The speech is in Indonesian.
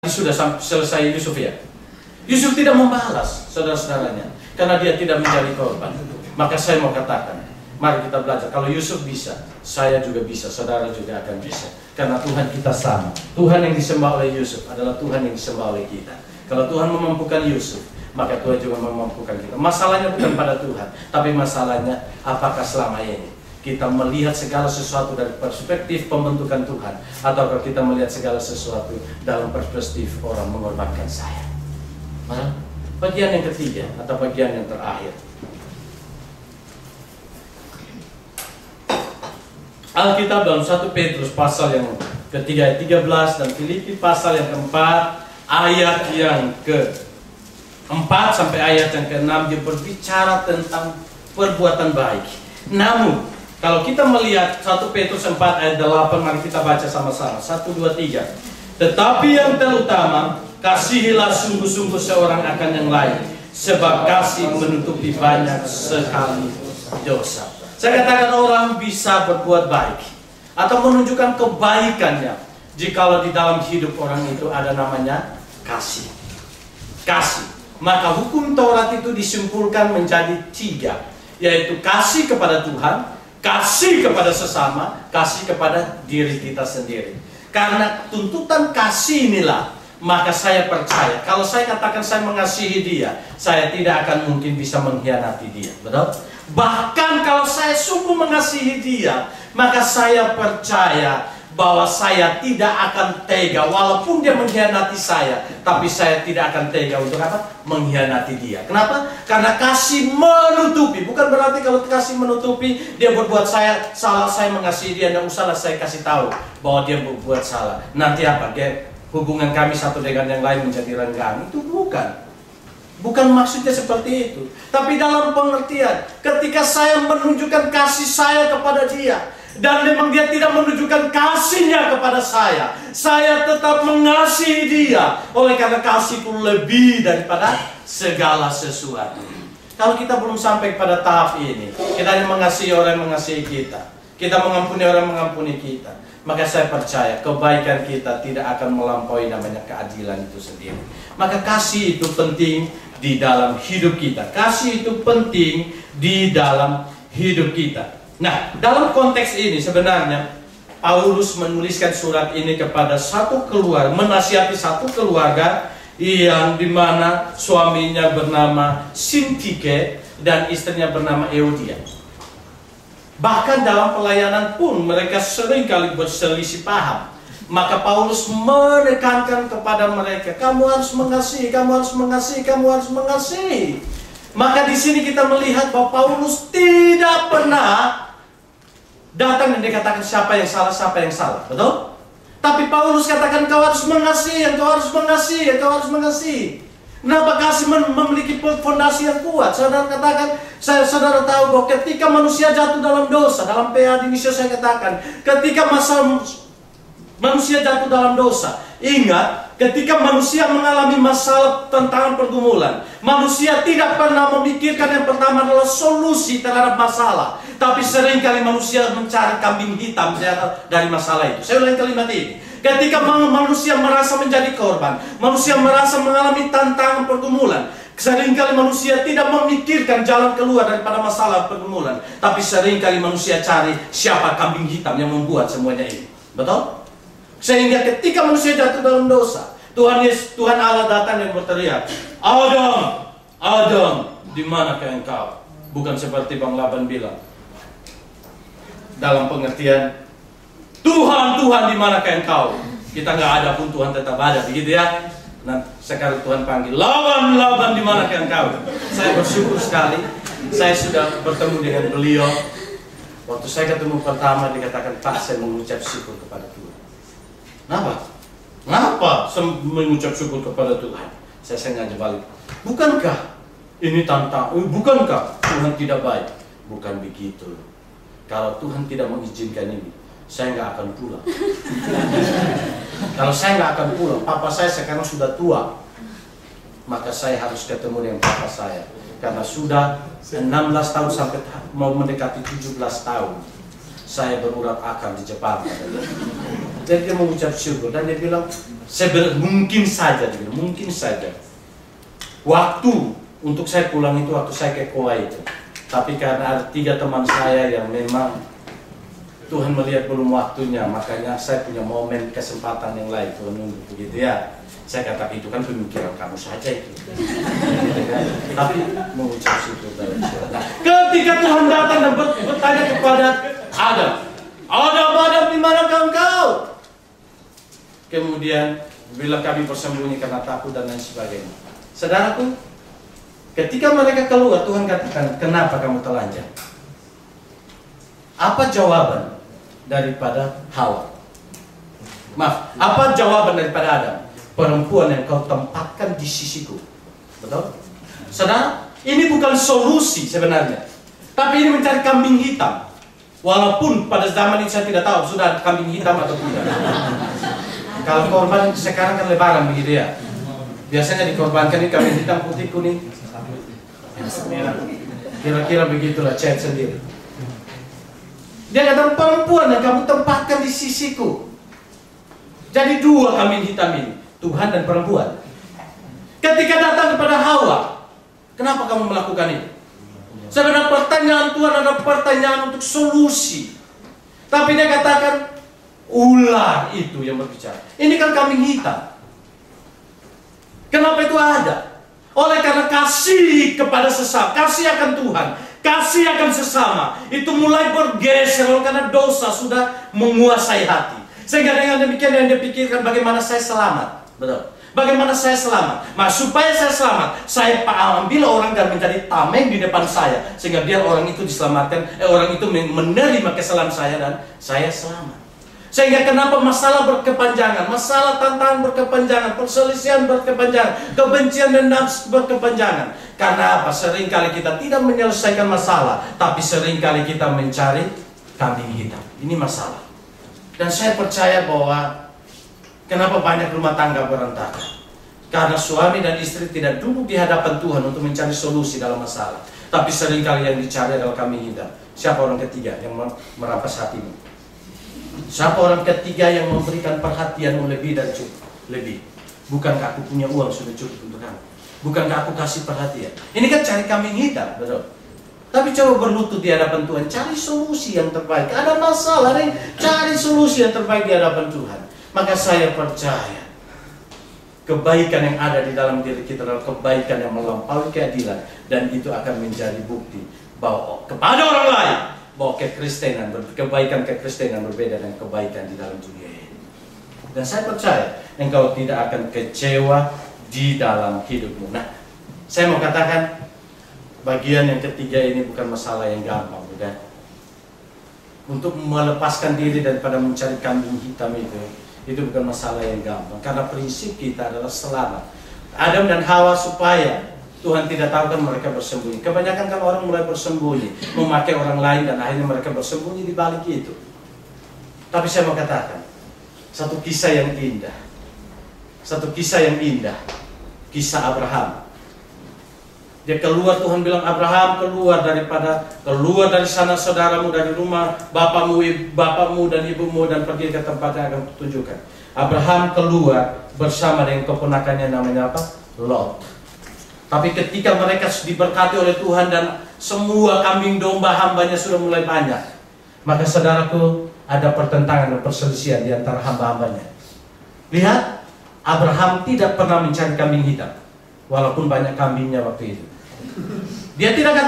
sudah selesai Yusuf ya. Yusuf tidak membalas saudara-saudaranya karena dia tidak menjadi korban. Maka saya mau katakan, mari kita belajar. Kalau Yusuf bisa, saya juga bisa, saudara juga akan bisa. Karena Tuhan kita sama. Tuhan yang disembah oleh Yusuf adalah Tuhan yang disembah oleh kita. Kalau Tuhan memampukan Yusuf, maka Tuhan juga memampukan kita. Masalahnya bukan pada Tuhan, tapi masalahnya apakah selama ini kita melihat segala sesuatu dari perspektif pembentukan Tuhan, ataukah kita melihat segala sesuatu dalam perspektif orang mengorbankan saya. Nah, bagian yang ketiga atau bagian yang terakhir, Alkitab dalam 1 Petrus pasal yang ketiga ayat 13 dan Filipi pasal yang keempat ayat yang ke-4 sampai ayat yang ke-6, dia berbicara tentang perbuatan baik. Namun kalau kita melihat 1 Petrus 4 ayat 8, mari kita baca sama-sama. 1, 2, 3. Tetapi yang terutama, kasihilah sungguh-sungguh seorang akan yang lain, sebab kasih menutupi banyak sekali dosa. Saya katakan orang bisa berbuat baik atau menunjukkan kebaikannya jikalau di dalam hidup orang itu ada namanya kasih. Kasih. Maka hukum Taurat itu disimpulkan menjadi 3, yaitu kasih kepada Tuhan, kasih kepada sesama, kasih kepada diri kita sendiri. Karena tuntutan kasih inilah, maka saya percaya kalau saya katakan saya mengasihi dia, saya tidak akan mungkin bisa mengkhianati dia. Betul? Bahkan kalau saya sungguh mengasihi dia, maka saya percaya bahwa saya tidak akan tega walaupun dia mengkhianati saya, tapi saya tidak akan tega untuk apa? Mengkhianati dia. Kenapa? Karena kasih menutupi. Bukan berarti kalau kasih menutupi dia berbuat saya salah, saya mengasihi dia, tidak usahlah saya kasih tahu bahwa dia berbuat salah. Nanti apa? Dia, hubungan kami satu dengan yang lain menjadi renggang. Itu bukan maksudnya seperti itu. Tapi dalam pengertian, ketika saya menunjukkan kasih saya kepada dia, dan memang dia tidak menunjukkan kasihnya kepada saya tetap mengasihi dia. Oleh karena kasih itu lebih daripada segala sesuatu. Kalau kita belum sampai pada tahap ini, kita hanya mengasihi orang yang mengasihi kita, kita mengampuni orang yang mengampuni kita, maka saya percaya kebaikan kita tidak akan melampaui namanya keadilan itu sendiri. Maka kasih itu penting di dalam hidup kita. Kasih itu penting di dalam hidup kita. Nah, dalam konteks ini sebenarnya Paulus menuliskan surat ini kepada satu keluarga, menasihati satu keluarga yang dimana suaminya bernama Sintike dan istrinya bernama Euodia. Bahkan dalam pelayanan pun mereka seringkali berselisih paham. Maka Paulus menekankan kepada mereka, kamu harus mengasihi, kamu harus mengasihi, kamu harus mengasihi. Maka di sini kita melihat bahwa Paulus tidak pernah datang dan dikatakan siapa yang salah, betul? Tapi Paulus katakan kau harus mengasihi, kau harus mengasihi, kau harus mengasihi. Kenapa kasih memiliki fondasi yang kuat? Saudara katakan, saudara tahu bahwa ketika manusia jatuh dalam dosa, dalam PA di Indonesia saya katakan, ketika manusia jatuh dalam dosa, ingat, ketika manusia mengalami masalah tentang pergumulan, manusia tidak pernah memikirkan yang pertama adalah solusi terhadap masalah, tapi seringkali manusia mencari kambing hitam dari masalah itu. Saya ulangi kalimat ini. Ketika manusia merasa menjadi korban, manusia merasa mengalami tantangan pergumulan, seringkali manusia tidak memikirkan jalan keluar daripada masalah pergumulan, tapi seringkali manusia cari siapa kambing hitam yang membuat semuanya ini. Betul? Sehingga ketika manusia jatuh dalam dosa, Tuhan Allah datang dan berteriak, Adam, Adam, di manakah engkau? Bukan seperti Bang Laban bilang, dalam pengertian, Tuhan, Tuhan, di manakah engkau? Kita nggak ada pun Tuhan tetap ada, begitu ya. Nah, sekarang Tuhan panggil, Laban, Laban, di manakah engkau? Saya bersyukur sekali, saya sudah bertemu dengan beliau. Waktu saya ketemu pertama dikatakan, Pak, saya mengucap syukur kepada Tuhan. Kenapa mengucap syukur kepada Tuhan? Saya sengaja balik. Bukankah ini bukankah Tuhan tidak baik? Bukan begitu. Kalau Tuhan tidak mengizinkan ini, saya nggak akan pulang. Kalau saya nggak akan pulang, papa saya sekarang sudah tua, maka saya harus ketemu dengan papa saya. Karena sudah 16 tahun sampai mau mendekati 17 tahun, saya berurat akal di Jepang. Dan dia mengucap syukur dan dia bilang, mungkin saja, mungkin saja waktu untuk saya pulang itu waktu saya ke Kuwait itu. Tapi karena ada 3 teman saya yang memang Tuhan melihat belum waktunya, makanya saya punya momen kesempatan yang lain. Tuhan nunggu begitu ya. Saya kata itu kan pemikiran kamu saja itu. Gitu kan? Tapi mengucap syukur dalam surga. Ketika Tuhan datang dan bertanya kepada Adam, Adam, di manakah engkau? Kemudian bila kami bersembunyi karena takut dan lain sebagainya. Saudaraku, ketika mereka keluar, Tuhan katakan, kenapa kamu telanjang? Apa jawaban daripada Hawa? Maaf, apa jawaban daripada Adam? Perempuan yang kau tempatkan di sisiku. Betul? Saudara, ini bukan solusi sebenarnya, tapi ini mencari kambing hitam. Walaupun pada zaman ini saya tidak tahu sudah ada kambing hitam atau tidak. Kalau korban sekarang kan lebaran begitu ya. Biasanya dikorbankan ini kambing hitam, putih, kuning, merah. Kira-kira begitulah chat sendiri. Dia kata, perempuan yang kamu tempatkan di sisiku. Jadi 2 kambing hitam ini, Tuhan dan perempuan. Ketika datang kepada Hawa, kenapa kamu melakukan itu? Sebenarnya pertanyaan Tuhan adalah pertanyaan untuk solusi. Tapi dia katakan, ular itu yang berbicara. Ini kan kambing hitam. Kenapa itu ada? Oleh karena kasih kepada sesama, kasih akan Tuhan, kasih akan sesama, itu mulai bergeser karena dosa sudah menguasai hati. Sehingga dengan demikian yang dia pikirkan bagaimana saya selamat. Betul. Bagaimana saya selamat? Nah, supaya saya selamat, saya ambil orang dan menjadi tameng di depan saya, sehingga biar orang itu diselamatkan, orang itu menerima kesalahan saya dan saya selamat. Sehingga kenapa masalah berkepanjangan, masalah tantangan berkepanjangan, perselisihan berkepanjangan, kebencian dan nafsu berkepanjangan. Karena apa? Seringkali kita tidak menyelesaikan masalah, tapi seringkali kita mencari kambing hitam. Ini masalah. Dan saya percaya bahwa kenapa banyak rumah tangga berantakan? Karena suami dan istri tidak duduk di hadapan Tuhan untuk mencari solusi dalam masalah. Tapi seringkali yang dicari adalah kambing hitam. Siapa orang ketiga yang merampas hatimu? Siapa orang ketiga yang memberikan perhatianmu lebih dan cukup? Lebih. Bukankah aku punya uang sudah cukup untuk kamu? Bukankah aku kasih perhatian? Ini kan cari kambing hitam, betul? Tapi coba berlutut di hadapan Tuhan, cari solusi yang terbaik. Ada masalah nih, cari solusi yang terbaik di hadapan Tuhan. Maka saya percaya kebaikan yang ada di dalam diri kita adalah kebaikan yang melampaui keadilan, dan itu akan menjadi bukti bahwa kepada orang lain bahwa kebaikan kekristenan berbeda dengan kebaikan di dalam dunia ini. Dan saya percaya engkau tidak akan kecewa di dalam hidupmu. Nah, saya mau katakan bagian yang ketiga ini bukan masalah yang gampang, bukan? Untuk melepaskan diri daripada mencari kambing hitam itu bukan masalah yang gampang. Karena prinsip kita adalah selamat. Adam dan Hawa supaya Tuhan tidak tahu kan mereka bersembunyi. Kebanyakan kan orang mulai bersembunyi, memakai orang lain, dan akhirnya mereka bersembunyi di balik itu. Tapi saya mau katakan satu kisah yang indah. Satu kisah yang indah. Kisah Abraham. Dia keluar, Tuhan bilang, Abraham keluar dari sana saudaramu, dari rumah bapakmu dan ibumu, dan pergi ke tempat yang akan kutunjukkan. Abraham keluar bersama dengan keponakannya namanya apa? Lot. Tapi ketika mereka diberkati oleh Tuhan dan semua kambing domba hambanya sudah mulai banyak, maka saudaraku, ada pertentangan dan perselisihan di antara hamba-hambanya. Lihat, Abraham tidak pernah mencari kambing hitam, walaupun banyak kambingnya waktu itu. Dia tidak kata